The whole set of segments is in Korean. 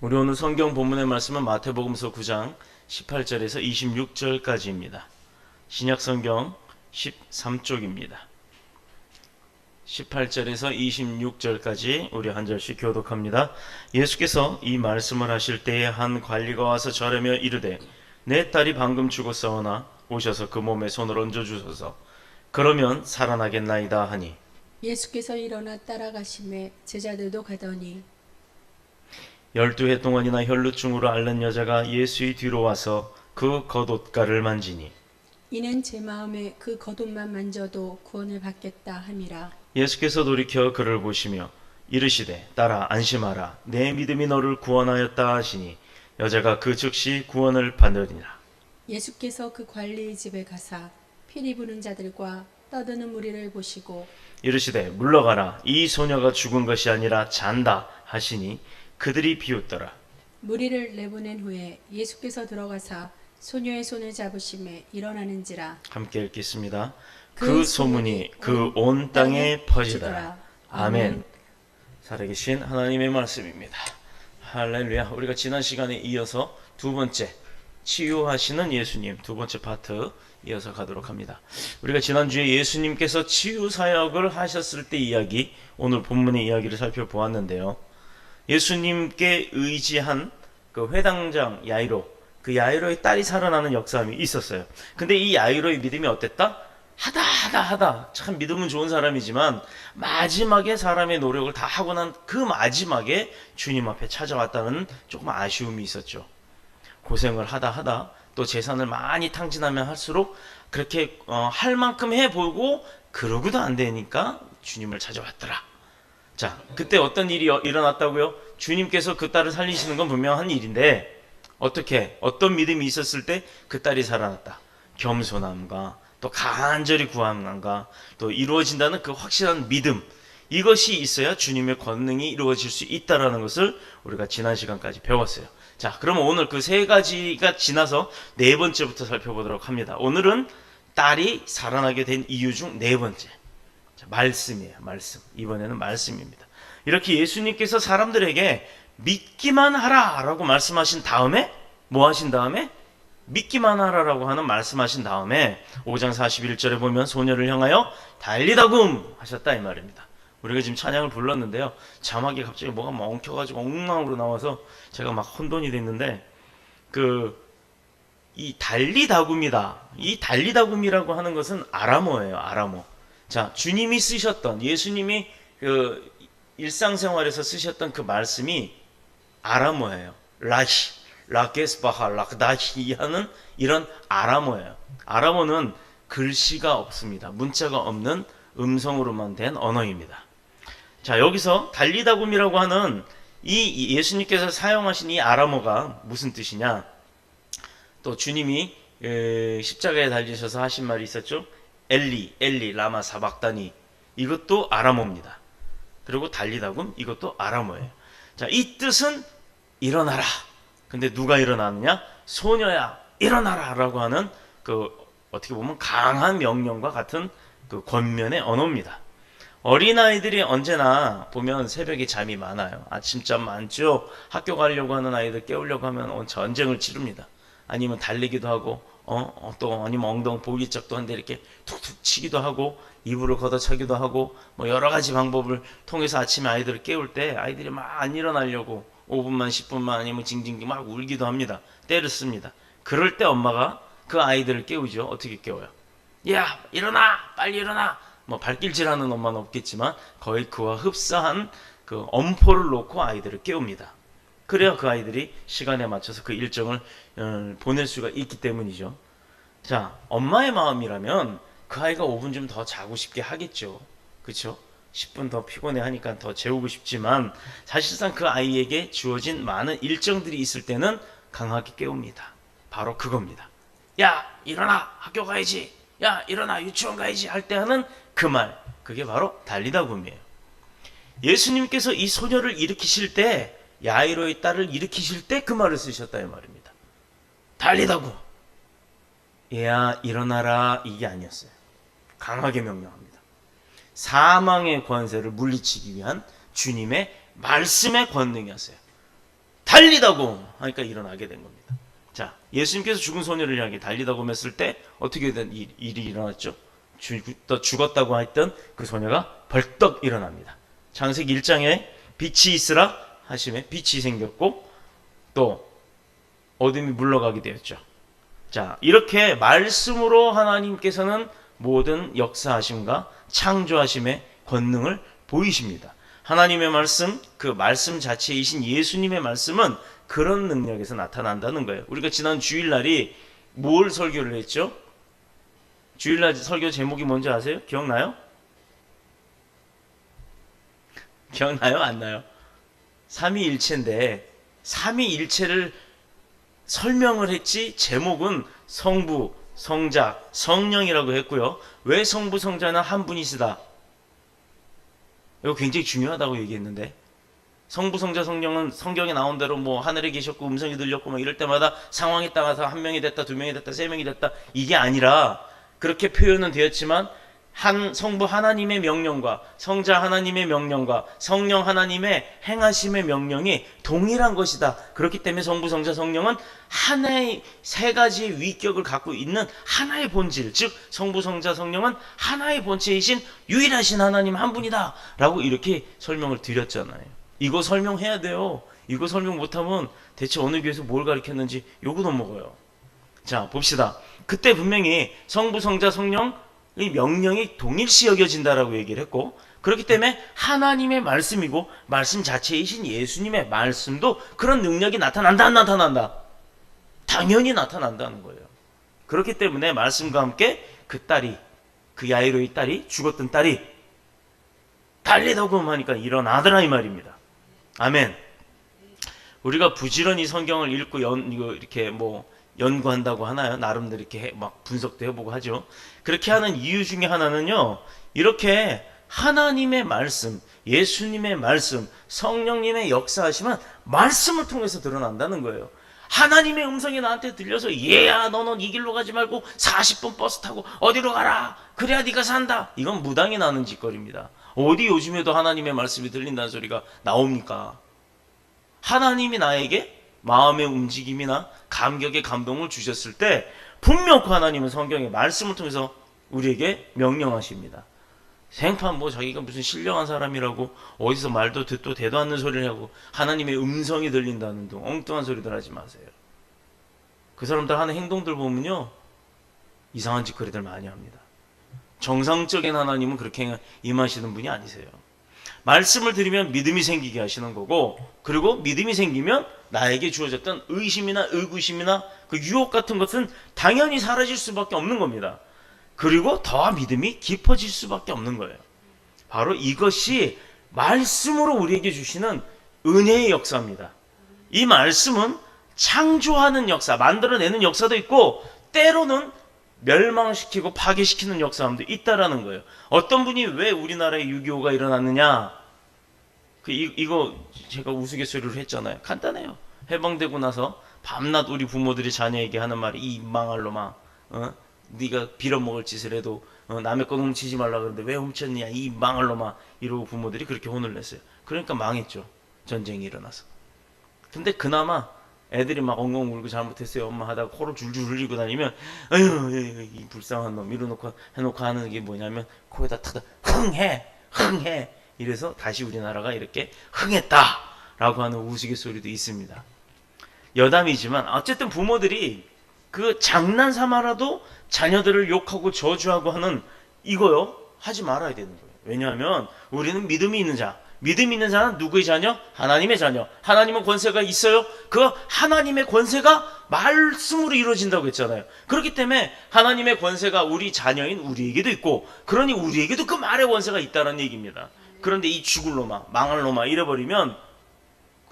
우리 오늘 성경 본문의 말씀은 마태복음서 9장 18절에서 26절까지입니다. 신약 성경 13쪽입니다. 18절에서 26절까지 우리 한 절씩 교독합니다. 예수께서 이 말씀을 하실 때에 한 관리가 와서 절하며 이르되 내 딸이 방금 죽었사오나 오셔서 그 몸에 손을 얹어 주소서. 그러면 살아나겠나이다 하니 예수께서 일어나 따라가심에 제자들도 가더니 12해 동안이나 혈루증으로 앓는 여자가 예수의 뒤로 와서 그 겉옷가를 만지니 이는 제 마음에 그 겉옷만 만져도 구원을 받겠다 함이라. 예수께서 돌이켜 그를 보시며 이르시되 딸아 안심하라 내 믿음이 너를 구원하였다 하시니 여자가 그 즉시 구원을 받으니라. 예수께서 그 관리의 집에 가사 피리 부는 자들과 떠드는 무리를 보시고 이르시되 물러가라 이 소녀가 죽은 것이 아니라 잔다 하시니 그들이 비웃더라. 무리를 내보낸 후에 예수께서 들어가사 소녀의 손을 잡으심에 일어나는지라. 함께 읽겠습니다. 그 소문이 그 온 땅에 퍼지더라. 아멘. 살아계신 하나님의 말씀입니다. 할렐루야. 우리가 지난 시간에 이어서 두 번째 치유하시는 예수님 두 번째 파트 이어서 가도록 합니다. 우리가 지난주에 예수님께서 치유 사역을 하셨을 때 이야기, 오늘 본문의 이야기를 살펴보았는데요. 예수님께 의지한 그 회당장 야이로, 그 야이로의 딸이 살아나는 역사함이 있었어요. 근데 이 야이로의 믿음이 어땠다? 하다 참 믿음은 좋은 사람이지만 마지막에 사람의 노력을 다 하고 난 그 마지막에 주님 앞에 찾아왔다는 조금 아쉬움이 있었죠. 고생을 하다 또 재산을 많이 탕진하면 할수록 그렇게 할 만큼 해보고 그러고도 안 되니까 주님을 찾아왔더라. 자, 그때 어떤 일이 일어났다고요? 주님께서 그 딸을 살리시는 건 분명한 일인데 어떤 믿음이 있었을 때 그 딸이 살아났다. 겸손함과 또 간절히 구함과 또 이루어진다는 그 확실한 믿음, 이것이 있어야 주님의 권능이 이루어질 수 있다는 것을 우리가 지난 시간까지 배웠어요. 자, 그러면 오늘 그 세 가지가 지나서 네 번째부터 살펴보도록 합니다. 오늘은 딸이 살아나게 된 이유 중 네 번째. 자, 말씀이에요. 말씀. 이번에는 말씀입니다. 이렇게 예수님께서 사람들에게 믿기만 하라 라고 말씀하신 다음에 뭐 하신 다음에? 믿기만 하라라고 하는 말씀하신 다음에 5장 41절에 보면 소녀를 향하여 달리다굼 하셨다 이 말입니다. 우리가 지금 찬양을 불렀는데요. 자막이 갑자기 뭐가 엉켜가지고 엉망으로 나와서 제가 막 혼돈이 됐는데 이 달리다굼이다. 이 달리다굼이라고 하는 것은 아람어예요. 아람어. 자, 주님이 쓰셨던 예수님이 그 일상생활에서 쓰셨던 그 말씀이 아람어예요. 라게스바하 락다히 하는 이런 아람어예요. 아람어는 글씨가 없습니다. 문자가 없는 음성으로만 된 언어입니다. 자, 여기서 달리다굼이라고 하는 이 예수님께서 사용하신 이 아람어가 무슨 뜻이냐? 또 주님이 십자가에 달리셔서 하신 말이 있었죠. 엘리 라마 사박다니, 이것도 아람어입니다. 그리고 달리다굼, 이것도 아람어예요. 자, 이 뜻은 일어나라. 근데 누가 일어나느냐? 소녀야 일어나라 라고 하는 그 어떻게 보면 강한 명령과 같은 그 권면의 언어입니다. 어린아이들이 언제나 보면 새벽에 잠이 많아요. 아침잠 많죠. 학교 가려고 하는 아이들 깨우려고 하면 전쟁을 치릅니다. 아니면 달리기도 하고 또 아니면 엉덩 보기짝도 한데 이렇게 툭툭 치기도 하고 이불을 걷어차기도 하고 뭐 여러 가지 방법을 통해서 아침에 아이들을 깨울 때 아이들이 막 안 일어나려고 5분만 10분만 아니면 징징 막 울기도 합니다. 때를 씁니다. 그럴 때 엄마가 그 아이들을 깨우죠. 어떻게 깨워요? 야 일어나 빨리 일어나. 뭐 발길질하는 엄마는 없겠지만 거의 그와 흡사한 그 엄포를 놓고 아이들을 깨웁니다. 그래야 그 아이들이 시간에 맞춰서 그 일정을 보낼 수가 있기 때문이죠. 자, 엄마의 마음이라면 그 아이가 5분 좀 더 자고 싶게 하겠죠. 그렇죠? 10분 더 피곤해 하니까 더 재우고 싶지만 사실상 그 아이에게 주어진 많은 일정들이 있을 때는 강하게 깨웁니다. 바로 그겁니다. 야 일어나 학교 가야지. 야 일어나 유치원 가야지 할 때 하는 그 말, 그게 바로 달리다굼이에요. 예수님께서 이 소녀를 일으키실 때, 야이로의 딸을 일으키실 때 그 말을 쓰셨다 이 말입니다. 달리다굼. 얘야 일어나라, 이게 아니었어요. 강하게 명령합니다. 사망의 권세를 물리치기 위한 주님의 말씀의 권능이었어요. 달리다고 하니까 일어나게 된 겁니다. 자, 예수님께서 죽은 소녀를 향해 달리다고 했을 때 어떻게 된 일이 일어났죠? 죽었다고 했던 그 소녀가 벌떡 일어납니다. 창세기 1장에 빛이 있으라 하심에 빛이 생겼고 또 어둠이 물러가게 되었죠. 자, 이렇게 말씀으로 하나님께서는 모든 역사하심과 창조하심의 권능을 보이십니다. 하나님의 말씀, 그 말씀 자체이신 예수님의 말씀은 그런 능력에서 나타난다는 거예요. 우리가 지난 주일날이 뭘 설교를 했죠? 주일날 설교 제목이 뭔지 아세요? 기억나요? 기억나요? 안 나요? 삼위일체인데 삼위일체를 설명을 했지 제목은 성부, 성자, 성령이라고 했고요. 왜 성부, 성자는 한 분이시다? 이거 굉장히 중요하다고 얘기했는데 성부, 성자, 성령은 성경에 나온 대로 뭐 하늘에 계셨고 음성이 들렸고 막 이럴 때마다 상황에 따라서 한 명이 됐다, 두 명이 됐다, 세 명이 됐다 이게 아니라 그렇게 표현은 되었지만 한 성부 하나님의 명령과 성자 하나님의 명령과 성령 하나님의 행하심의 명령이 동일한 것이다. 그렇기 때문에 성부, 성자, 성령은 하나의 세 가지의 위격을 갖고 있는 하나의 본질, 즉 성부, 성자, 성령은 하나의 본체이신 유일하신 하나님 한 분이다 라고 이렇게 설명을 드렸잖아요. 이거 설명해야 돼요. 이거 설명 못하면 대체 어느 교회에서 뭘 가르쳤는지 욕을 못 먹어요. 자, 봅시다. 그때 분명히 성부, 성자, 성령 이 명령이 동일시 여겨진다라고 얘기를 했고, 그렇기 때문에 하나님의 말씀이고 말씀 자체이신 예수님의 말씀도 그런 능력이 나타난다, 안 나타난다? 당연히 나타난다는 거예요. 그렇기 때문에 말씀과 함께 그 딸이, 그 야이로의 딸이, 죽었던 딸이 달리다고 하니까 일어나더라 이 말입니다. 아멘. 우리가 부지런히 성경을 읽고 이렇게 연구한다고 하나요? 나름대로 이렇게 막 분석도 해보고 하죠. 그렇게 하는 이유 중에 하나는요, 이렇게 하나님의 말씀, 예수님의 말씀, 성령님의 역사하시면 말씀을 통해서 드러난다는 거예요. 하나님의 음성이 나한테 들려서 얘야 너는 이 길로 가지 말고 40분 버스 타고 어디로 가라 그래야 네가 산다, 이건 무당이 나는 짓거리입니다. 어디 요즘에도 하나님의 말씀이 들린다는 소리가 나옵니까? 하나님이 나에게 마음의 움직임이나 감격의 감동을 주셨을 때 분명히 하나님은 성경의 말씀을 통해서 우리에게 명령하십니다. 생판 자기가 무슨 신령한 사람이라고 어디서 말도 듣도 대도 않는 소리를 하고 하나님의 음성이 들린다는 둥 엉뚱한 소리들 하지 마세요. 그 사람들 하는 행동들 보면요 이상한 짓거리들 많이 합니다. 정상적인 하나님은 그렇게 임하시는 분이 아니세요. 말씀을 들으면 믿음이 생기게 하시는 거고, 그리고 믿음이 생기면 나에게 주어졌던 의심이나 의구심이나 그 유혹 같은 것은 당연히 사라질 수밖에 없는 겁니다. 그리고 더 믿음이 깊어질 수밖에 없는 거예요. 바로 이것이 말씀으로 우리에게 주시는 은혜의 역사입니다. 이 말씀은 창조하는 역사, 만들어내는 역사도 있고 때로는 멸망시키고 파괴시키는 역사함도 있다라는 거예요. 어떤 분이 왜 우리나라에 6.25가 일어났느냐? 이거 제가 우스갯소리로 했잖아요. 간단해요. 해방되고 나서 밤낮 우리 부모들이 자녀에게 하는 말이 이 망할 놈아, 네가 빌어먹을 짓을 해도 남의 거 훔치지 말라 그러는데 왜 훔쳤느냐 이 망할 놈아, 이러고 부모들이 그렇게 혼을 냈어요. 그러니까 망했죠. 전쟁이 일어나서. 근데 그나마 애들이 막 엉엉 울고 잘못했어요 엄마 하다가 코를 줄줄 흘리고 다니면 아유 이 불쌍한 놈 이러놓고 해놓고 하는 게 뭐냐면 코에다 타다 흥해 이래서 다시 우리나라가 이렇게 흥했다라고 하는 우스갯소리도 있습니다. 여담이지만 어쨌든 부모들이 그 장난 삼아라도 자녀들을 욕하고 저주하고 하는 이거요 하지 말아야 되는 거예요. 왜냐하면 우리는 믿음이 있는 자, 믿음 있는 자는 누구의 자녀? 하나님의 자녀. 하나님은 권세가 있어요. 그 하나님의 권세가 말씀으로 이루어진다고 했잖아요. 그렇기 때문에 하나님의 권세가 우리 자녀인 우리에게도 있고, 그러니 우리에게도 그 말의 권세가 있다는 얘기입니다. 그런데 이 죽을 놈아, 망할 놈아 이래버리면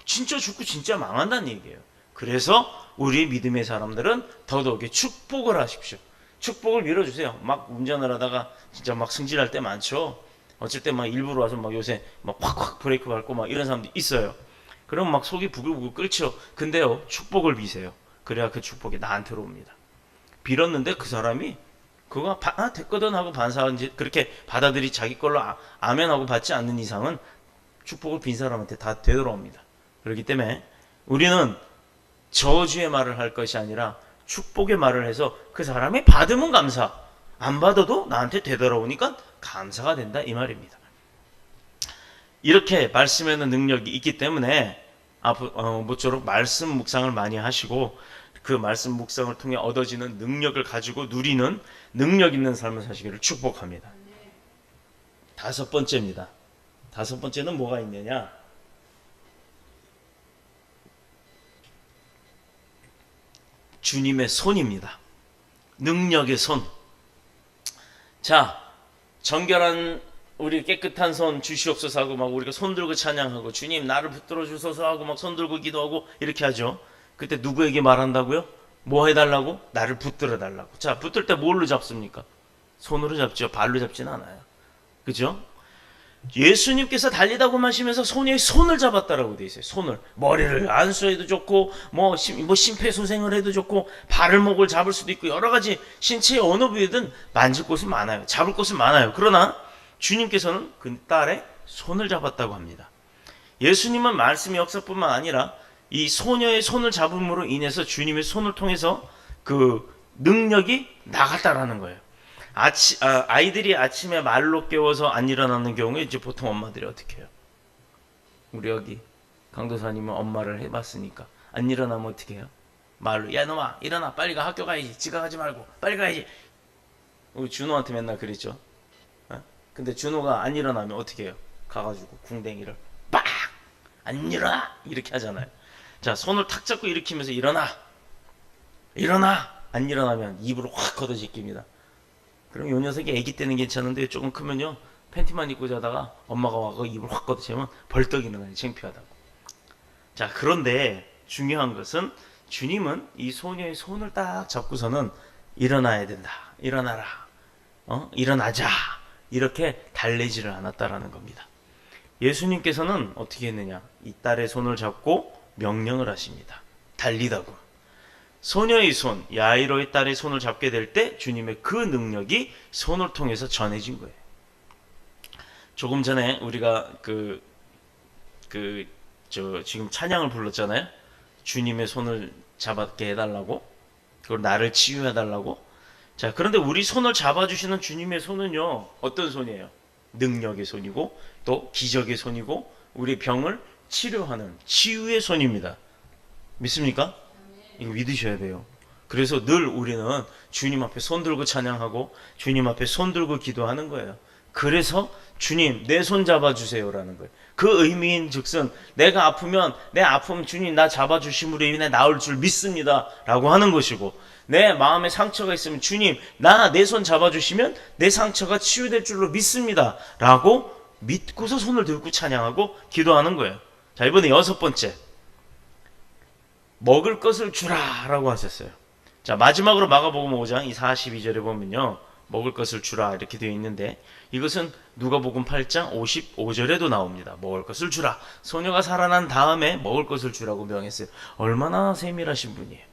진짜 죽고 진짜 망한다는 얘기예요. 그래서 우리 믿음의 사람들은 더더욱이 축복을 하십시오. 축복을 밀어주세요. 막 운전을 하다가 진짜 막 승질날 때 많죠. 어쩔 때 막 일부러 와서 막 요새 막 확확 브레이크 밟고 막 이런 사람도 있어요. 그럼 막 속이 부글부글 끓죠. 근데요, 축복을 비세요. 그래야 그 축복이 나한테로 옵니다. 빌었는데 그 사람이 그거 됐거든 하고 반사한지 그렇게 받아들이 자기 걸로 아멘하고 받지 않는 이상은 축복을 빈 사람한테 다 되돌아옵니다. 그렇기 때문에 우리는 저주의 말을 할 것이 아니라 축복의 말을 해서 그 사람이 받으면 감사, 안 받아도 나한테 되돌아오니까 감사가 된다 이 말입니다. 이렇게 말씀에는 능력이 있기 때문에 모쪼록 말씀 묵상을 많이 하시고 그 말씀 묵상을 통해 얻어지는 능력을 가지고 누리는 능력 있는 삶을 사시기를 축복합니다. 다섯 번째입니다. 다섯 번째는 뭐가 있느냐? 주님의 손입니다. 능력의 손. 자, 정결한 우리 깨끗한 손 주시옵소서 하고 막 우리가 손 들고 찬양하고 주님 나를 붙들어 주소서 하고 막 손 들고 기도하고 이렇게 하죠. 그때 누구에게 말한다고요? 뭐 해달라고? 나를 붙들어 달라고. 자, 붙들 때 뭘로 잡습니까? 손으로 잡죠. 발로 잡지는 않아요. 그죠? 예수님께서 달리다고 하시면서 소녀의 손을 잡았다라고 돼 있어요. 손을. 머리를 안수해도 좋고 뭐 심폐소생을 해도 좋고 발을 목을 잡을 수도 있고 여러 가지 신체의 어느 부위든 만질 곳은 많아요. 잡을 곳은 많아요. 그러나 주님께서는 그 딸의 손을 잡았다고 합니다. 예수님은 말씀의 역사뿐만 아니라 이 소녀의 손을 잡음으로 인해서 주님의 손을 통해서 그 능력이 나갔다라는 거예요. 아이들이 아침에 말로 깨워서 안 일어나는 경우에 이제 보통 엄마들이 어떻게 해요? 우리 여기 강도사님은 엄마를 해봤으니까 안 일어나면 어떻게 해요? 말로 야 놈아 일어나 빨리 가 학교 가야지 지각하지 말고 빨리 가야지. 우리 준호한테 맨날 그랬죠. 근데 준호가 안 일어나면 어떻게 해요? 가가지고 궁뎅이를 빡! 안 일어나! 이렇게 하잖아요. 자, 손을 탁 잡고 일으키면서 일어나! 일어나! 안 일어나면 입으로 확 걷어짓깁니다. 그럼 요 녀석이 아기 때는 괜찮은데 조금 크면요 팬티만 입고 자다가 엄마가 와서 입을 확 걷어채면 벌떡 일어나요. 창피하다고. 자, 그런데 중요한 것은 주님은 이 소녀의 손을 딱 잡고서는 일어나야 된다. 일어나라. 일어나자. 이렇게 달래지를 않았다라는 겁니다. 예수님께서는 어떻게 했느냐? 이 딸의 손을 잡고 명령을 하십니다. 달리다고. 소녀의 손, 야이로의 딸의 손을 잡게 될 때 주님의 그 능력이 손을 통해서 전해진 거예요. 조금 전에 우리가 지금 찬양을 불렀잖아요. 주님의 손을 잡게 해달라고, 그걸 나를 치유해달라고. 자, 그런데 우리 손을 잡아주시는 주님의 손은요, 어떤 손이에요? 능력의 손이고, 또 기적의 손이고, 우리 병을 치료하는 치유의 손입니다. 믿습니까? 이거 믿으셔야 돼요. 그래서 늘 우리는 주님 앞에 손 들고 찬양하고, 주님 앞에 손 들고 기도하는 거예요. 그래서 주님, 내 손 잡아주세요라는 거예요. 그 의미인 즉슨, 내가 아프면, 내 아픔 주님 나 잡아주심으로 인해 나을 줄 믿습니다. 라고 하는 것이고, 내 마음에 상처가 있으면 주님 내 손 잡아주시면 내 상처가 치유될 줄로 믿습니다 라고 믿고서 손을 들고 찬양하고 기도하는 거예요. 자, 이번에 여섯 번째, 먹을 것을 주라 라고 하셨어요. 자, 마지막으로 마가복음 5장 이 42절에 보면요, 먹을 것을 주라 이렇게 되어 있는데, 이것은 누가복음 8장 55절에도 나옵니다. 먹을 것을 주라. 소녀가 살아난 다음에 먹을 것을 주라고 명했어요. 얼마나 세밀하신 분이에요.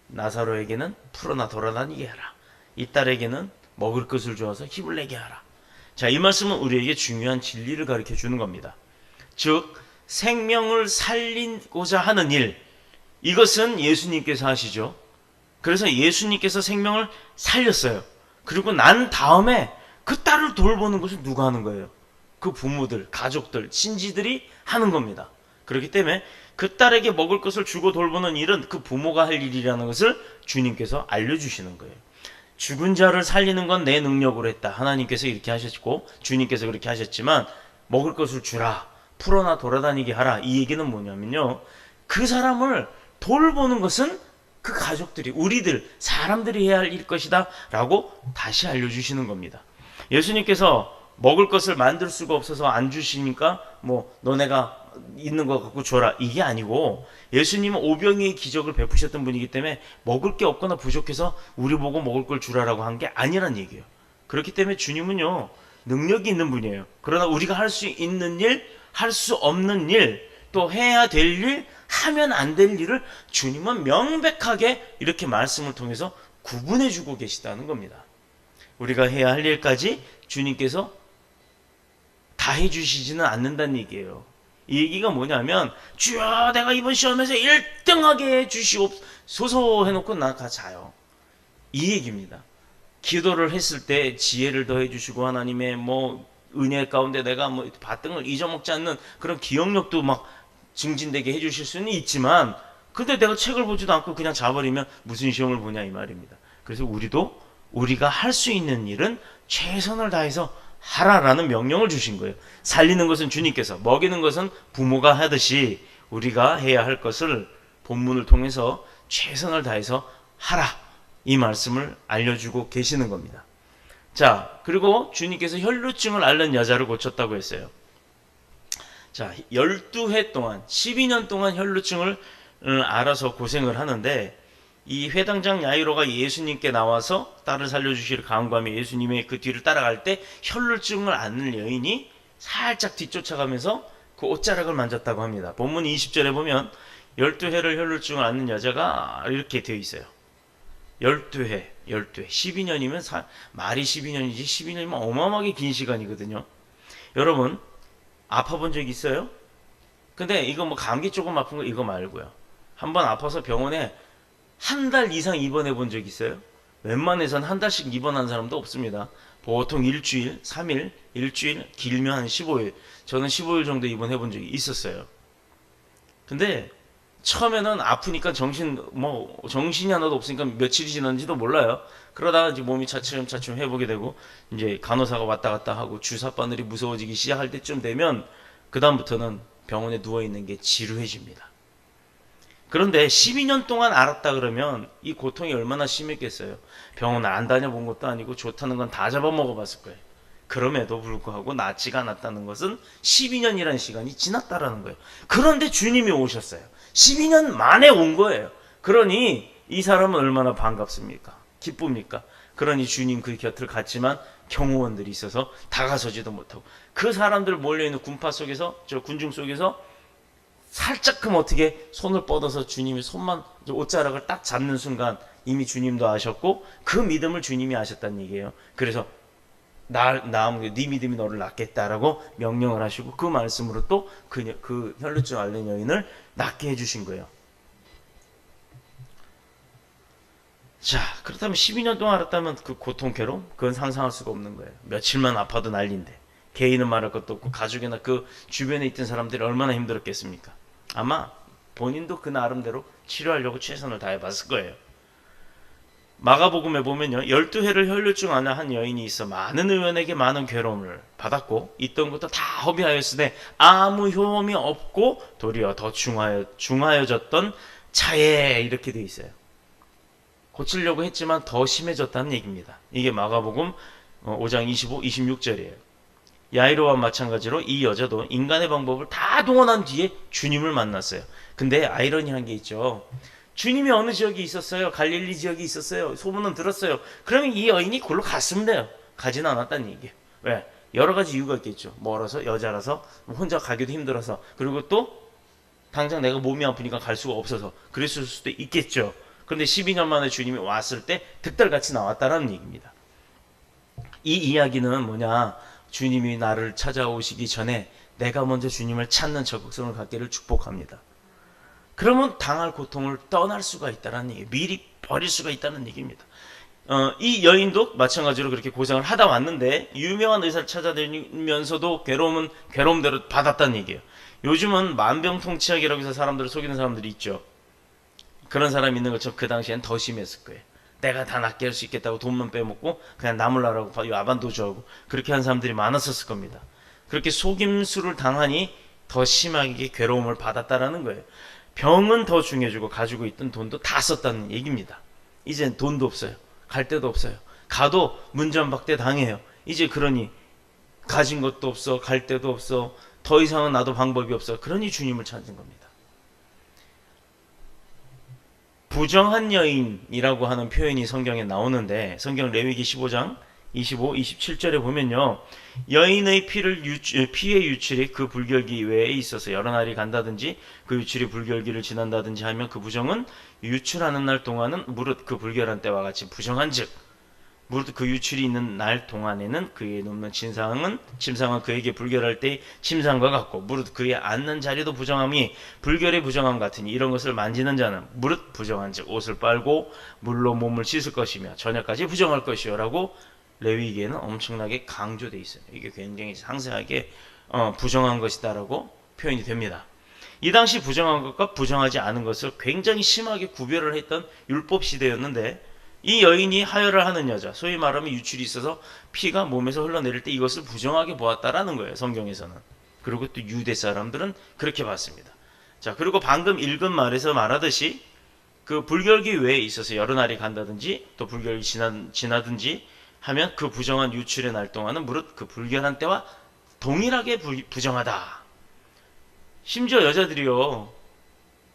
나사로에게는 풀어나 돌아다니게 하라. 이 딸에게는 먹을 것을 주어서 힘을 내게 하라. 자, 이 말씀은 우리에게 중요한 진리를 가르쳐 주는 겁니다. 즉, 생명을 살리고자 하는 일, 이것은 예수님께서 하시죠. 그래서 예수님께서 생명을 살렸어요. 그리고 난 다음에 그 딸을 돌보는 것은 누가 하는 거예요? 그 부모들, 가족들, 친지들이 하는 겁니다. 그렇기 때문에 그 딸에게 먹을 것을 주고 돌보는 일은 그 부모가 할 일이라는 것을 주님께서 알려주시는 거예요. 죽은 자를 살리는 건 내 능력으로 했다. 하나님께서 이렇게 하셨고 주님께서 그렇게 하셨지만 먹을 것을 주라, 풀어나 돌아다니게 하라, 이 얘기는 뭐냐면요, 그 사람을 돌보는 것은 그 가족들이, 우리들, 사람들이 해야 할 일 것이다 라고 다시 알려주시는 겁니다. 예수님께서 먹을 것을 만들 수가 없어서 안 주시니까 너네가 있는 거 갖고 줘라, 이게 아니고, 예수님은 오병이의 기적을 베푸셨던 분이기 때문에 먹을 게 없거나 부족해서 우리 보고 먹을 걸 주라라고 한 게 아니란 얘기예요. 그렇기 때문에 주님은요, 능력이 있는 분이에요. 그러나 우리가 할 수 있는 일, 할 수 없는 일, 또 해야 될 일, 하면 안 될 일을 주님은 명백하게 이렇게 말씀을 통해서 구분해 주고 계시다는 겁니다. 우리가 해야 할 일까지 주님께서 다 해주시지는 않는다는 얘기예요. 이 얘기가 뭐냐면 주여 내가 이번 시험에서 1등하게 해주시옵소서 해놓고 나 가 자요. 이 얘기입니다. 기도를 했을 때 지혜를 더해 주시고 하나님의 뭐 은혜 가운데 내가 뭐 받던 걸 잊어먹지 않는 그런 기억력도 막 증진되게 해주실 수는 있지만, 근데 내가 책을 보지도 않고 그냥 자버리면 무슨 시험을 보냐 이 말입니다. 그래서 우리가 할 수 있는 일은 최선을 다해서 하라라는 명령을 주신 거예요. 살리는 것은 주님께서, 먹이는 것은 부모가 하듯이 우리가 해야 할 것을 본문을 통해서 최선을 다해서 하라, 이 말씀을 알려주고 계시는 겁니다. 자, 그리고 주님께서 혈루증을 앓는 여자를 고쳤다고 했어요. 자, 12회 동안 12년 동안 혈루증을 앓아서 고생을 하는데, 이 회당장 야이로가 예수님께 나와서 딸을 살려주시를 간구하며 예수님의 그 뒤를 따라갈 때 혈루증을 앓는 여인이 살짝 뒤쫓아가면서 그 옷자락을 만졌다고 합니다. 본문 20절에 보면 12회를 혈루증을 앓는 여자가 이렇게 되어 있어요. 12회, 12년이면 말이 12년이지 12년이면 어마어마하게 긴 시간이거든요. 여러분 아파본 적 있어요? 근데 이거 뭐 감기 조금 아픈 거 이거 말고요. 한번 아파서 병원에 한 달 이상 입원해 본 적 있어요? 웬만해선 한 달씩 입원한 사람도 없습니다. 보통 일주일, 3일, 일주일, 길면 한 15일. 저는 15일 정도 입원해 본 적이 있었어요. 근데 처음에는 아프니까 정신이 하나도 없으니까 며칠이 지났는지도 몰라요. 그러다가 이제 몸이 차츰차츰 회복이 되고 이제 간호사가 왔다 갔다 하고 주사 바늘이 무서워지기 시작할 때쯤 되면 그다음부터는 병원에 누워 있는 게 지루해집니다. 그런데 12년 동안 앓았다 그러면 이 고통이 얼마나 심했겠어요. 병원을 안 다녀본 것도 아니고 좋다는 건 다 잡아먹어 봤을 거예요. 그럼에도 불구하고 낫지가 않았다는 것은 12년이라는 시간이 지났다라는 거예요. 그런데 주님이 오셨어요. 12년 만에 온 거예요. 그러니 이 사람은 얼마나 반갑습니까? 기쁩니까? 그러니 주님 그 곁을 갔지만 경호원들이 있어서 다가서지도 못하고 그 사람들 몰려있는 군파 속에서, 저 군중 속에서 살짝금 어떻게 손을 뻗어서 주님이 손만 옷자락을 딱 잡는 순간 이미 주님도 아셨고 그 믿음을 주님이 아셨다는 얘기예요. 그래서 네 믿음이 너를 낫겠다라고 명령을 하시고 그 말씀으로 또 그 혈루증 앓는 여인을 낫게 해주신 거예요. 자, 그렇다면 12년 동안 앓았다면 그 고통 괴로움? 그건 상상할 수가 없는 거예요. 며칠만 아파도 난리인데 개인은 말할 것도 없고 가족이나 그 주변에 있던 사람들이 얼마나 힘들었겠습니까? 아마 본인도 그 나름대로 치료하려고 최선을 다해봤을 거예요. 마가복음에 보면요, 12회를 혈루증 앓는 한 여인이 있어 많은 의원에게 많은 괴로움을 받았고 있던 것도 다 허비하였으되 아무 효험이 없고 도리어 더 중하여졌던 차에, 이렇게 돼 있어요. 고치려고 했지만 더 심해졌다는 얘기입니다. 이게 마가복음 5장 25, 26절이에요. 야이로와 마찬가지로 이 여자도 인간의 방법을 다 동원한 뒤에 주님을 만났어요. 근데 아이러니한 게 있죠. 주님이 어느 지역에 있었어요? 갈릴리 지역에 있었어요. 소문은 들었어요. 그러면 이 여인이 그걸로 갔으면 돼요. 가지는 않았다는 얘기예요. 왜? 여러 가지 이유가 있겠죠. 멀어서, 여자라서, 혼자 가기도 힘들어서, 그리고 또 당장 내가 몸이 아프니까 갈 수가 없어서 그랬을 수도 있겠죠. 그런데 12년 만에 주님이 왔을 때 득달같이 나왔다라는 얘기입니다. 이 이야기는 뭐냐? 주님이 나를 찾아오시기 전에 내가 먼저 주님을 찾는 적극성을 갖기를 축복합니다. 그러면 당할 고통을 떠날 수가 있다는 얘기예요. 미리 버릴 수가 있다는 얘기입니다. 이 여인도 마찬가지로 그렇게 고생을 하다 왔는데 유명한 의사를 찾아다니면서도 괴로움대로 받았다는 얘기예요. 요즘은 만병통치약이라고 해서 사람들을 속이는 사람들이 있죠. 그런 사람이 있는 것처럼 그 당시엔 더 심했을 거예요. 내가 다 낫게 할 수 있겠다고 돈만 빼먹고 그냥 나물라라고 야반도주하고 그렇게 한 사람들이 많았었을 겁니다. 그렇게 속임수를 당하니 더 심하게 괴로움을 받았다라는 거예요. 병은 더 중요해지고 가지고 있던 돈도 다 썼다는 얘기입니다. 이젠 돈도 없어요. 갈 데도 없어요. 가도 문전박대 당해요. 이제 그러니 가진 것도 없어, 갈 데도 없어, 더 이상은 나도 방법이 없어. 그러니 주님을 찾은 겁니다. 부정한 여인이라고 하는 표현이 성경에 나오는데 성경 레위기 15장 25, 27절에 보면요, 여인의 피의 유출이 그 불결기 외에 있어서 여러 날이 간다든지 그 유출이 불결기를 지난다든지 하면 그 부정은 유출하는 날 동안은 무릇 그 불결한 때와 같이 부정한즉 무릇 그 유출이 있는 날 동안에는 그의 눕는 침상은 그에게 불결할 때 침상과 같고 무릇 그의 앉는 자리도 부정함이 불결의 부정함 같으니 이런 것을 만지는 자는 무릇 부정한즉 옷을 빨고 물로 몸을 씻을 것이며 저녁까지 부정할 것이요 라고 레위기에는 엄청나게 강조되어 있어요. 이게 굉장히 상세하게 부정한 것이다 라고 표현이 됩니다. 이 당시 부정한 것과 부정하지 않은 것을 굉장히 심하게 구별을 했던 율법 시대였는데 이 여인이 하혈을 하는 여자, 소위 말하면 유출이 있어서 피가 몸에서 흘러내릴 때 이것을 부정하게 보았다라는 거예요, 성경에서는. 그리고 또 유대 사람들은 그렇게 봤습니다. 자, 그리고 방금 읽은 말에서 말하듯이 그 불결기 외에 있어서 여러 날이 간다든지 또 불결이 지나든지 하면 그 부정한 유출의 날 동안은 무릇 그 불결한 때와 동일하게 부정하다. 심지어 여자들이요,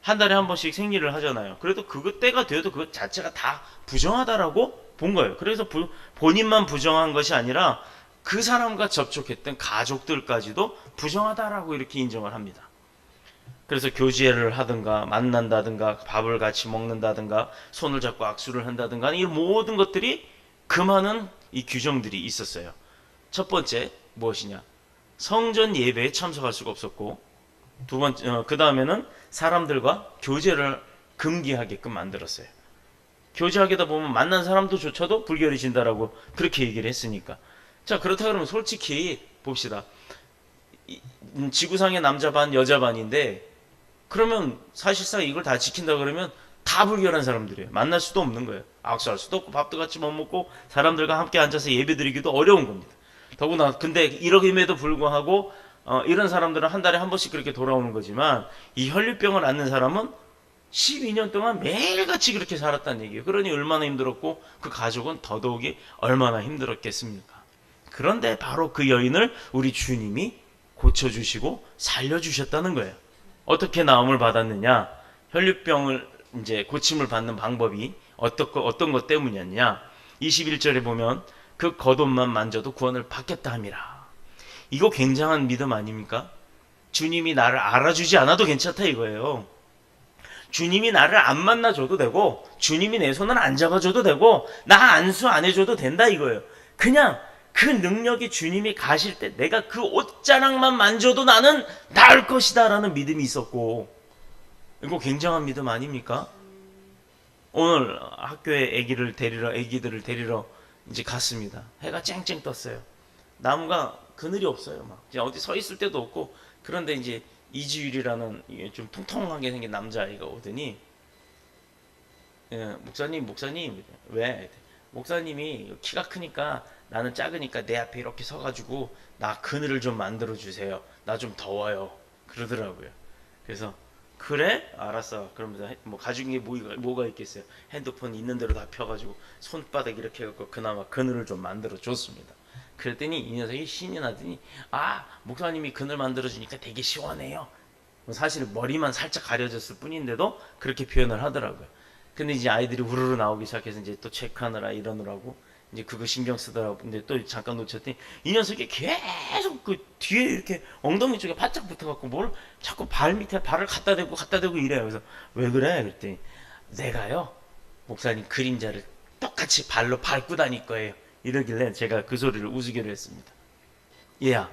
한 달에 한 번씩 생리를 하잖아요. 그래도 그거 때가 되어도 그것 자체가 다 부정하다라고 본 거예요. 그래서 본인만 부정한 것이 아니라 그 사람과 접촉했던 가족들까지도 부정하다라고 이렇게 인정을 합니다. 그래서 교제를 하든가 만난다든가 밥을 같이 먹는다든가 손을 잡고 악수를 한다든가 이 모든 것들이 금하는 이 규정들이 있었어요. 첫 번째 무엇이냐? 성전 예배에 참석할 수가 없었고, 두 번째 그 다음에는 사람들과 교제를 금기하게끔 만들었어요. 교제하게다 보면 만난 사람도조차도 불결이 진다라고 그렇게 얘기를 했으니까. 자, 그렇다 그러면 솔직히 봅시다. 지구상의 남자 반 여자 반인데 그러면 사실상 이걸 다 지킨다 그러면 다 불결한 사람들이에요. 만날 수도 없는 거예요. 악수할 수도 없고 밥도 같이 못 먹고 사람들과 함께 앉아서 예배드리기도 어려운 겁니다. 더구나 근데 이러임에도 불구하고 이런 사람들은 한 달에 한 번씩 그렇게 돌아오는 거지만 이 혈류병을 앓는 사람은 12년 동안 매일같이 그렇게 살았다는 얘기예요. 그러니 얼마나 힘들었고 그 가족은 더더욱이 얼마나 힘들었겠습니까? 그런데 바로 그 여인을 우리 주님이 고쳐주시고 살려주셨다는 거예요. 어떻게 나음을 받았느냐? 혈류병을 이제 고침을 받는 방법이 어떤 것 때문이었냐? 21절에 보면 그 겉옷만 만져도 구원을 받겠다 함이라. 이거 굉장한 믿음 아닙니까? 주님이 나를 알아주지 않아도 괜찮다 이거예요. 주님이 나를 안 만나줘도 되고 주님이 내 손을 안 잡아줘도 되고 나 안수 안 해줘도 된다 이거예요. 그냥 그 능력이 주님이 가실 때 내가 그 옷자락만 만져도 나는 나을 것이다 라는 믿음이 있었고, 이거 굉장한 믿음 아닙니까? 오늘 학교에 애기들을 데리러 이제 갔습니다. 해가 쨍쨍 떴어요. 나무가 그늘이 없어요. 막 이제 어디 서 있을 데도 없고. 그런데 이제 이지율이라는 좀 통통하게 생긴 남자아이가 오더니, 목사님 왜? 목사님이 키가 크니까 나는 작으니까 내 앞에 이렇게 서가지고 나 그늘을 좀 만들어 주세요. 나 좀 더워요. 그러더라고요. 그래서 그래? 알았어. 그러면서 뭐 가지고 게 뭐가 있겠어요. 핸드폰 있는 대로 다 펴가지고 손바닥 이렇게 해갖고 그나마 그늘을 좀 만들어 줬습니다. 그랬더니 이 녀석이 신이 나더니 목사님이 그늘 만들어주니까 되게 시원해요. 사실 머리만 살짝 가려졌을 뿐인데도 그렇게 표현을 하더라고요. 근데 이제 아이들이 우르르 나오기 시작해서 이제 또 체크하느라 이러느라고 이제 그거 신경 쓰더라고. 근데 또 잠깐 놓쳤더니 이 녀석이 계속 그 뒤에 이렇게 엉덩이 쪽에 바짝 붙어갖고 뭘 자꾸 발 밑에 발을 갖다 대고 이래요. 그래서 왜 그래? 그랬더니 내가요 목사님 그림자를 똑같이 발로 밟고 다닐 거예요. 이러길래 제가 그 소리를 웃으기로 했습니다. 얘야,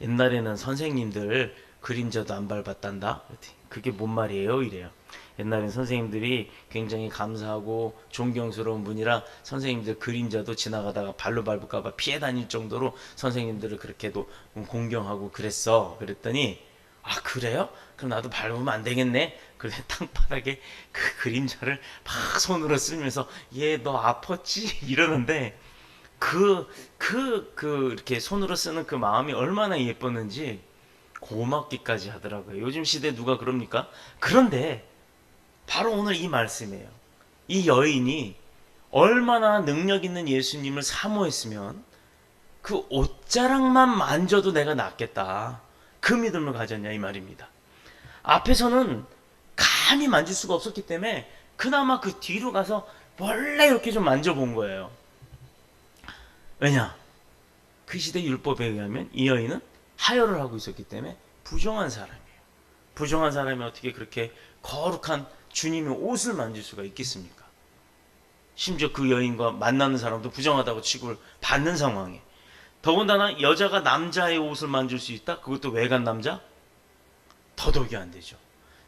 옛날에는 선생님들 그림자도 안 밟았단다. 그게 뭔 말이에요? 이래요. 옛날엔 선생님들이 굉장히 감사하고 존경스러운 분이라 선생님들 그림자도 지나가다가 발로 밟을까봐 피해 다닐 정도로 선생님들을 그렇게도 공경하고 그랬어. 그랬더니 그래요? 그럼 나도 밟으면 안 되겠네. 그래 땅바닥에 그 그림자를 막 손으로 쓰면서 얘 너 아팠지? 이러는데 이렇게 손으로 쓰는 그 마음이 얼마나 예뻤는지 고맙기까지 하더라고요. 요즘 시대에 누가 그럽니까? 그런데 바로 오늘 이 말씀이에요. 이 여인이 얼마나 능력 있는 예수님을 사모했으면 그 옷자락만 만져도 내가 낫겠다. 그 믿음을 가졌냐 이 말입니다. 앞에서는 감히 만질 수가 없었기 때문에 그나마 그 뒤로 가서 원래 이렇게 좀 만져본 거예요. 왜냐? 그 시대 율법에 의하면 이 여인은 하혈을 하고 있었기 때문에 부정한 사람이에요. 부정한 사람이 어떻게 그렇게 거룩한 주님의 옷을 만질 수가 있겠습니까? 심지어 그 여인과 만나는 사람도 부정하다고 취급을 받는 상황에, 더군다나 여자가 남자의 옷을 만질 수 있다? 그것도 외간 남자? 더더욱이 안 되죠.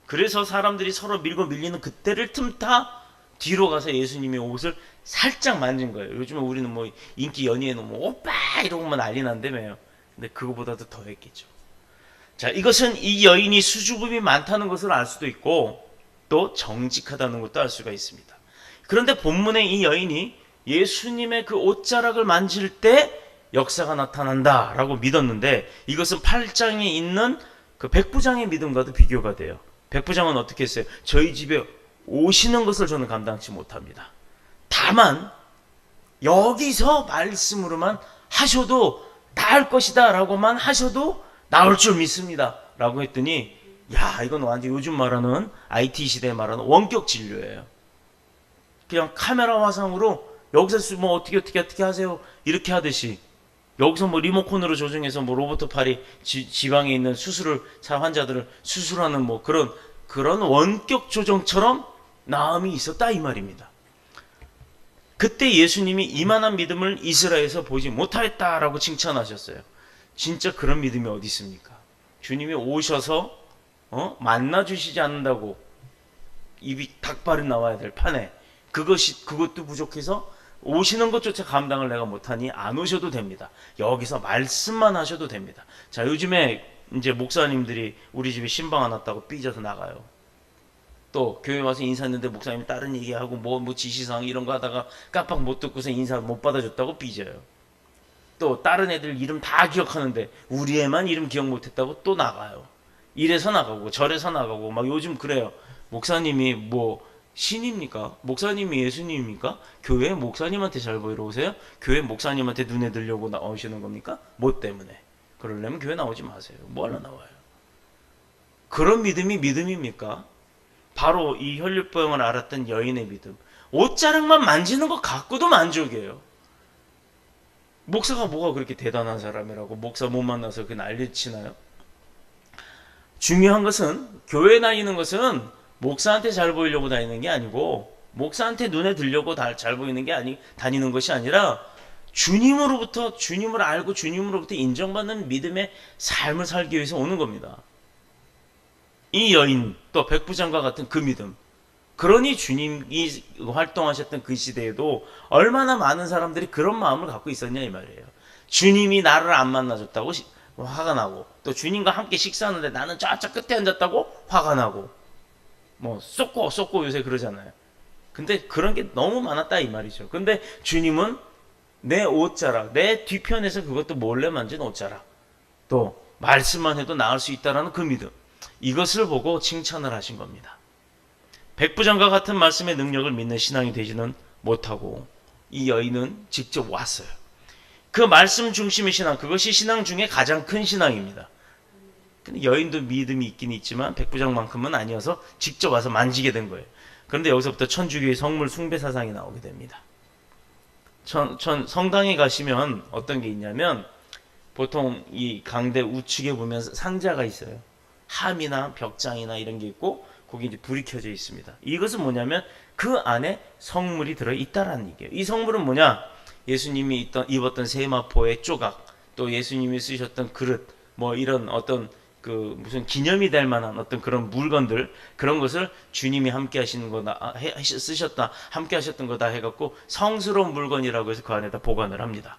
그래서 사람들이 서로 밀고 밀리는 그때를 틈타 뒤로 가서 예수님의 옷을 살짝 만진 거예요. 요즘에 우리는 뭐 인기 연예에는 뭐 오빠 이러고 뭐 난리 난다며요. 근데 그거보다도 더 했겠죠. 자, 이것은 이 여인이 수줍음이 많다는 것을 알 수도 있고 또 정직하다는 것도 알 수가 있습니다. 그런데 본문에 이 여인이 예수님의 그 옷자락을 만질 때 역사가 나타난다라고 믿었는데, 이것은 8장에 있는 그 백부장의 믿음과도 비교가 돼요. 백부장은 어떻게 했어요? 저희 집에 오시는 것을 저는 감당치 못합니다. 다만 여기서 말씀으로만 하셔도 나을 것이다 라고만 하셔도 나올 줄 믿습니다 라고 했더니, 야, 이건 완전 요즘 말하는 IT 시대에 말하는 원격 진료예요. 그냥 카메라 화상으로 여기서 뭐 어떻게 하세요 이렇게 하듯이, 여기서 뭐 리모컨으로 조정해서 뭐 로봇 팔이 지방에 있는 환자들을 수술하는 뭐 그런 원격 조정처럼 나음이 있었다 이 말입니다. 그때 예수님이 이만한 믿음을 이스라엘에서 보지 못하였다라고 칭찬하셨어요. 진짜 그런 믿음이 어디 있습니까? 주님이 오셔서 만나 주시지 않는다고 입이 닭발이 나와야 될 판에 그것도 부족해서 오시는 것조차 감당을 내가 못하니 안 오셔도 됩니다. 여기서 말씀만 하셔도 됩니다. 자, 요즘에 이제 목사님들이 우리 집에 신방 안 왔다고 삐져서 나가요. 또 교회 와서 인사했는데 목사님이 다른 얘기하고 뭐 지시사항 이런 거 하다가 깜빡 못 듣고서 인사 못 받아줬다고 삐져요. 또 다른 애들 이름 다 기억하는데 우리 애만 이름 기억 못했다고 또 나가요. 이래서 나가고 저래서 나가고 막 요즘 그래요. 목사님이 뭐 신입니까? 목사님이 예수님입니까? 교회 목사님한테 잘 보이러 오세요? 교회 목사님한테 눈에 들려고 나오시는 겁니까? 뭐 때문에? 그러려면 교회 나오지 마세요. 뭐 하러 나와요? 그런 믿음이 믿음입니까? 바로 이 혈류병을 앓았던 여인의 믿음. 옷자락만 만지는 것 갖고도 만족이에요. 목사가 뭐가 그렇게 대단한 사람이라고 목사 못 만나서 그 난리치나요? 중요한 것은, 교회 다니는 것은 목사한테 잘 보이려고 다니는 게 아니고, 목사한테 눈에 들려고 잘 보이는 게 다니는 것이 아니라, 주님을 알고 주님으로부터 인정받는 믿음의 삶을 살기 위해서 오는 겁니다. 이 여인, 또 백부장과 같은 그 믿음. 그러니 주님이 활동하셨던 그 시대에도 얼마나 많은 사람들이 그런 마음을 갖고 있었냐 이 말이에요. 주님이 나를 안 만나줬다고 화가 나고, 또 주님과 함께 식사하는데 나는 저쪽 끝에 앉았다고 화가 나고, 뭐 쏟고 요새 그러잖아요. 근데 그런 게 너무 많았다 이 말이죠. 근데 주님은 내 옷자락, 내 뒤편에서 그것도 몰래 만진 옷자락, 또 말씀만 해도 나을 수 있다라는 그 믿음, 이것을 보고 칭찬을 하신 겁니다. 백부장과 같은 말씀의 능력을 믿는 신앙이 되지는 못하고 이 여인은 직접 왔어요. 그 말씀 중심의 신앙, 그것이 신앙 중에 가장 큰 신앙입니다. 근데 여인도 믿음이 있긴 있지만 백부장만큼은 아니어서 직접 와서 만지게 된 거예요. 그런데 여기서부터 천주교의 성물 숭배 사상이 나오게 됩니다. 성당에 가시면 어떤 게 있냐면, 보통 이 강대 우측에 보면 상자가 있어요. 함이나 벽장이나 이런 게 있고 거기 이제 불이 켜져 있습니다. 이것은 뭐냐면 그 안에 성물이 들어있다라는 얘기예요. 이 성물은 뭐냐? 예수님이 입었던 세마포의 조각, 또 예수님이 쓰셨던 그릇, 뭐 이런 어떤 그 무슨 기념이 될 만한 어떤 그런 물건들, 그런 것을 주님이 함께 하시는 거다, 쓰셨다, 함께 하셨던 거다 해갖고 성스러운 물건이라고 해서 그 안에다 보관을 합니다.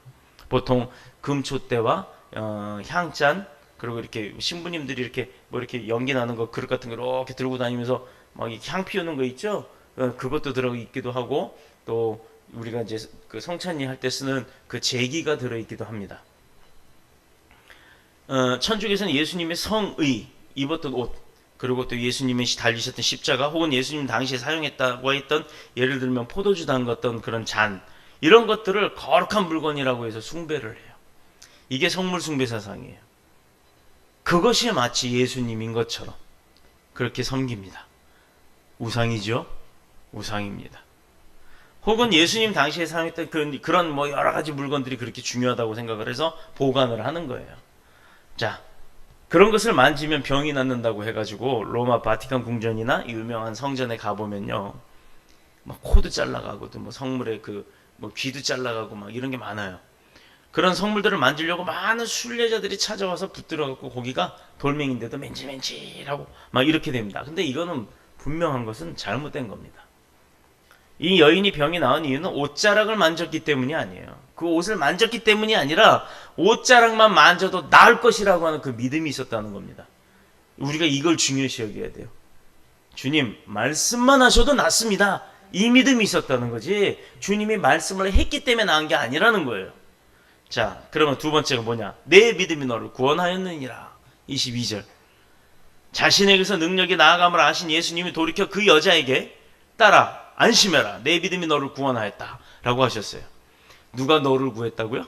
보통 금초대와 향잔, 그리고 이렇게 신부님들이 이렇게 뭐 이렇게 연기 나는 거 그릇 같은 거 이렇게 들고 다니면서 막 향 피우는 거 있죠? 그것도 들어 있기도 하고, 또 우리가 이제 그 성찬리 할 때 쓰는 그 제기가 들어 있기도 합니다. 천주교에서는 예수님의 성의, 입었던 옷, 그리고 또 예수님이 달리셨던 십자가, 혹은 예수님 당시에 사용했다고 했던, 예를 들면 포도주 담갔던 그런 잔, 이런 것들을 거룩한 물건이라고 해서 숭배를 해요. 이게 성물 숭배 사상이에요. 그것이 마치 예수님인 것처럼 그렇게 섬깁니다. 우상이죠? 우상입니다. 혹은 예수님 당시에 사용했던 그런 뭐 여러 가지 물건들이 그렇게 중요하다고 생각을 해서 보관을 하는 거예요. 자, 그런 것을 만지면 병이 낫는다고 해가지고 로마 바티칸 궁전이나 유명한 성전에 가보면요, 막 코도 잘라가고 또 뭐 성물에 그 뭐 귀도 잘라가고 막 이런 게 많아요. 그런 성물들을 만지려고 많은 순례자들이 찾아와서 붙들어갖고 고기가 돌멩인데도 맨질맨질하고 막 이렇게 됩니다. 근데 이거는 분명한 것은 잘못된 겁니다. 이 여인이 병이 나은 이유는 옷자락을 만졌기 때문이 아니에요. 그 옷을 만졌기 때문이 아니라 옷자락만 만져도 나을 것이라고 하는 그 믿음이 있었다는 겁니다. 우리가 이걸 중요시 여겨야 돼요. 주님 말씀만 하셔도 낫습니다. 이 믿음이 있었다는 거지 주님이 말씀을 했기 때문에 나은 게 아니라는 거예요. 자, 그러면 두 번째가 뭐냐? 내 믿음이 너를 구원하였느니라. 22절. 자신에게서 능력이 나아감을 아신 예수님이 돌이켜 그 여자에게 따라 안심해라. 내 믿음이 너를 구원하였다. 라고 하셨어요. 누가 너를 구했다고요?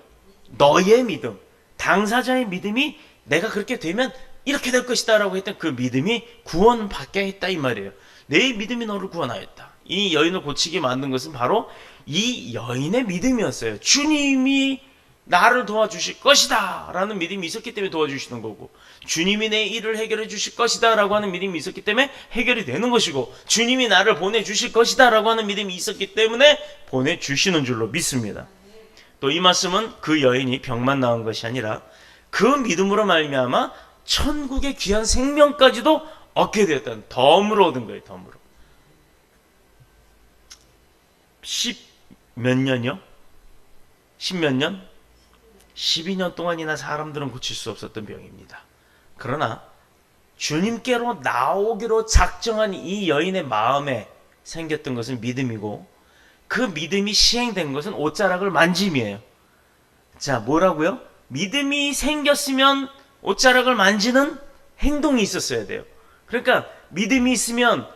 너의 믿음. 당사자의 믿음이 내가 그렇게 되면 이렇게 될 것이다 라고 했던 그 믿음이 구원받게 했다 이 말이에요. 내 믿음이 너를 구원하였다. 이 여인을 고치게 만든 것은 바로 이 여인의 믿음이었어요. 주님이 나를 도와주실 것이다 라는 믿음이 있었기 때문에 도와주시는 거고, 주님이 내 일을 해결해 주실 것이다 라고 하는 믿음이 있었기 때문에 해결이 되는 것이고, 주님이 나를 보내주실 것이다 라고 하는 믿음이 있었기 때문에 보내주시는 줄로 믿습니다. 또 이 말씀은 그 여인이 병만 나은 것이 아니라 그 믿음으로 말미암아 천국의 귀한 생명까지도 얻게 되었다는, 덤으로 얻은 거예요. 덤으로. 10몇 년이요? 10몇 년? 12년 동안이나 사람들은 고칠 수 없었던 병입니다. 그러나 주님께로 나오기로 작정한 이 여인의 마음에 생겼던 것은 믿음이고, 그 믿음이 시행된 것은 옷자락을 만짐이에요. 자, 뭐라고요? 믿음이 생겼으면 옷자락을 만지는 행동이 있었어야 돼요. 그러니까 믿음이 있으면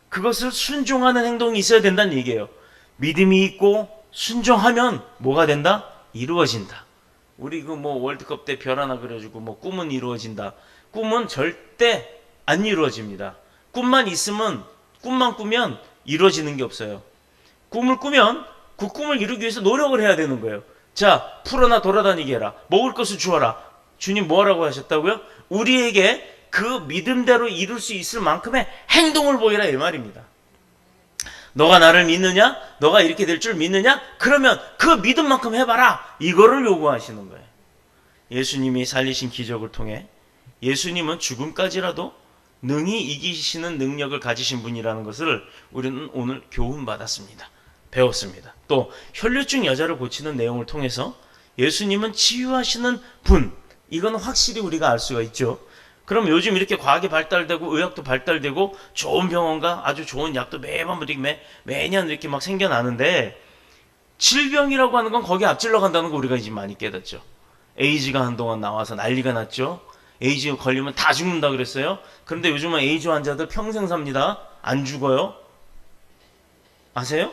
그것을 순종하는 행동이 있어야 된다는 얘기예요. 믿음이 있고 순종하면 뭐가 된다? 이루어진다. 우리 그 뭐 월드컵 때 별 하나 그려주고 뭐 꿈은 이루어진다. 꿈은 절대 안 이루어집니다. 꿈만 있으면, 꿈만 꾸면 이루어지는 게 없어요. 꿈을 꾸면 그 꿈을 이루기 위해서 노력을 해야 되는 거예요. 자, 풀어나 돌아다니게 해라. 먹을 것을 주어라. 주님 뭐 하라고 하셨다고요? 우리에게 그 믿음대로 이룰 수 있을 만큼의 행동을 보이라 이 말입니다. 너가 나를 믿느냐? 너가 이렇게 될 줄 믿느냐? 그러면 그 믿음만큼 해봐라. 이거를 요구하시는 거예요. 예수님이 살리신 기적을 통해 예수님은 죽음까지라도 능히 이기시는 능력을 가지신 분이라는 것을 우리는 오늘 교훈받았습니다. 배웠습니다. 또 혈류증 여자를 고치는 내용을 통해서 예수님은 치유하시는 분, 이건 확실히 우리가 알 수가 있죠. 그럼 요즘 이렇게 과학이 발달되고 의학도 발달되고 좋은 병원과 아주 좋은 약도 매번 매년 이렇게 막 생겨나는데, 질병이라고 하는 건 거기 앞질러 간다는 거 우리가 이제 많이 깨닫죠. 에이즈가 한동안 나와서 난리가 났죠. 에이즈 걸리면 다 죽는다 그랬어요. 그런데 요즘은 에이즈 환자들 평생 삽니다. 안 죽어요. 아세요?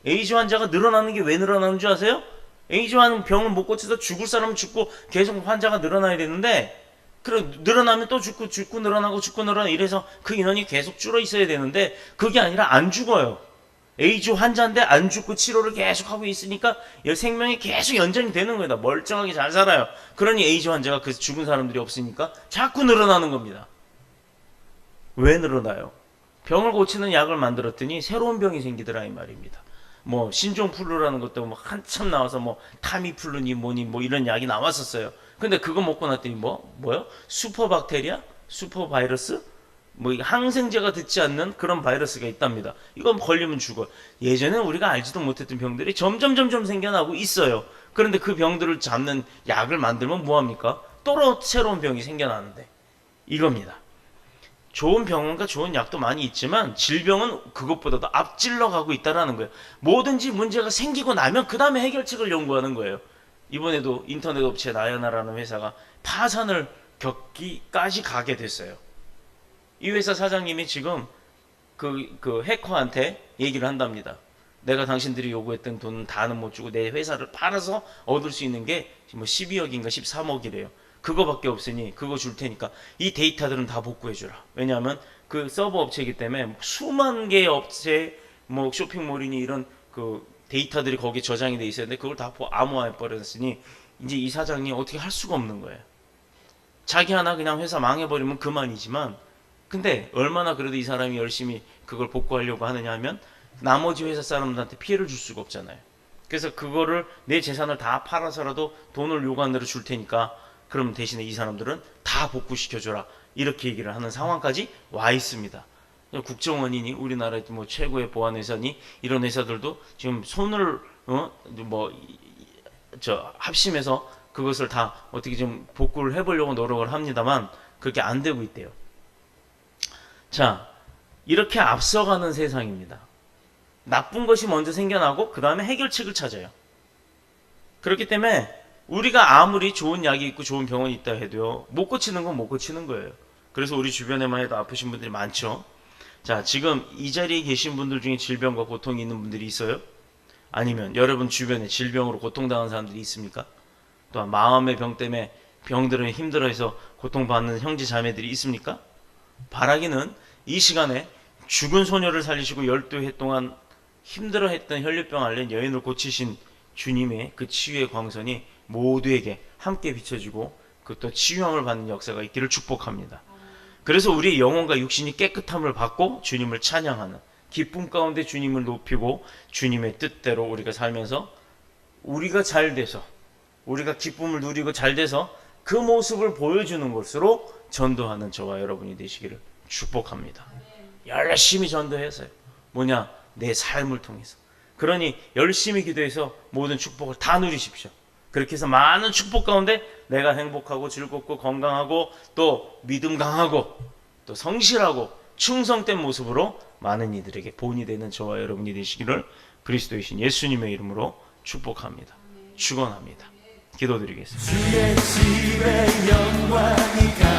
에이즈 환자가 늘어나는 게 왜 늘어나는 줄 아세요? 에이즈 병을 못 고쳐서 죽을 사람은 죽고 계속 환자가 늘어나야 되는데, 늘어나면 또 죽고 늘어나고 이래서 그 인원이 계속 줄어 있어야 되는데, 그게 아니라 안 죽어요. 에이즈 환자인데 안 죽고 치료를 계속 하고 있으니까 생명이 계속 연장이 되는 거다. 멀쩡하게 잘 살아요. 그러니 에이즈 환자가 그 죽은 사람들이 없으니까 자꾸 늘어나는 겁니다. 왜 늘어나요? 병을 고치는 약을 만들었더니 새로운 병이 생기더라 이 말입니다. 뭐 신종플루라는 것도 뭐 한참 나와서 뭐 타미플루니 뭐니 뭐 이런 약이 나왔었어요. 근데 그거 먹고 났더니 뭐요? 슈퍼박테리아? 슈퍼바이러스? 뭐 항생제가 듣지 않는 그런 바이러스가 있답니다. 이건 걸리면 죽어. 예전에 우리가 알지도 못했던 병들이 점점 생겨나고 있어요. 그런데 그 병들을 잡는 약을 만들면 뭐합니까? 또 새로운 병이 생겨나는데, 이겁니다. 좋은 병원과 좋은 약도 많이 있지만 질병은 그것보다도 앞질러 가고 있다는 거예요. 뭐든지 문제가 생기고 나면 그 다음에 해결책을 연구하는 거예요. 이번에도 인터넷 업체 나야나라는 회사가 파산을 겪기까지 가게 됐어요. 이 회사 사장님이 지금 그 해커한테 얘기를 한답니다. 내가 당신들이 요구했던 돈 다는 못 주고 내 회사를 팔아서 얻을 수 있는 게 뭐 12억인가 13억이래요. 그거밖에 없으니 그거 줄 테니까 이 데이터들은 다 복구해주라. 왜냐하면 그 서버 업체이기 때문에 수만 개의 업체, 뭐 쇼핑몰이니 이런 그 데이터들이 거기에 저장이 돼 있었는데 그걸 다 암호화해버렸으니 이제 이 사장이 어떻게 할 수가 없는 거예요. 자기 하나 그냥 회사 망해버리면 그만이지만, 근데 얼마나 그래도 이 사람이 열심히 그걸 복구하려고 하느냐 하면 나머지 회사 사람들한테 피해를 줄 수가 없잖아요. 그래서 그거를 내 재산을 다 팔아서라도 돈을 요구한대로 줄 테니까 그럼 대신에 이 사람들은 다 복구시켜줘라. 이렇게 얘기를 하는 상황까지 와 있습니다. 국정원이니 우리나라의 뭐 최고의 보안회사니 이런 회사들도 지금 손을 합심해서 그것을 다 어떻게 좀 복구를 해보려고 노력을 합니다만 그렇게 안 되고 있대요. 자, 이렇게 앞서가는 세상입니다. 나쁜 것이 먼저 생겨나고 그 다음에 해결책을 찾아요. 그렇기 때문에 우리가 아무리 좋은 약이 있고 좋은 병원이 있다 해도요, 못 고치는 건 못 고치는 거예요. 그래서 우리 주변에만 해도 아프신 분들이 많죠. 자, 지금 이 자리에 계신 분들 중에 질병과 고통이 있는 분들이 있어요? 아니면 여러분 주변에 질병으로 고통당한 사람들이 있습니까? 또한 마음의 병 때문에 병들어 힘들어해서 고통받는 형제 자매들이 있습니까? 바라기는 이 시간에 죽은 소녀를 살리시고 12해 동안 힘들어했던 혈류병 앓는 여인을 고치신 주님의 그 치유의 광선이 모두에게 함께 비춰지고 그 또 치유함을 받는 역사가 있기를 축복합니다. 그래서 우리의 영혼과 육신이 깨끗함을 받고 주님을 찬양하는 기쁨 가운데 주님을 높이고 주님의 뜻대로 우리가 살면서 우리가 잘 돼서 우리가 기쁨을 누리고 잘 돼서 그 모습을 보여주는 것으로 전도하는 저와 여러분이 되시기를 축복합니다. 열심히 전도해서요. 뭐냐? 내 삶을 통해서. 그러니 열심히 기도해서 모든 축복을 다 누리십시오. 그렇게 해서 많은 축복 가운데 내가 행복하고 즐겁고 건강하고 또 믿음 강하고 또 성실하고 충성된 모습으로 많은 이들에게 본이 되는 저와 여러분이 되시기를 그리스도의 신 예수님의 이름으로 축복합니다. 축원합니다. 기도드리겠습니다. 주의 집에 영광이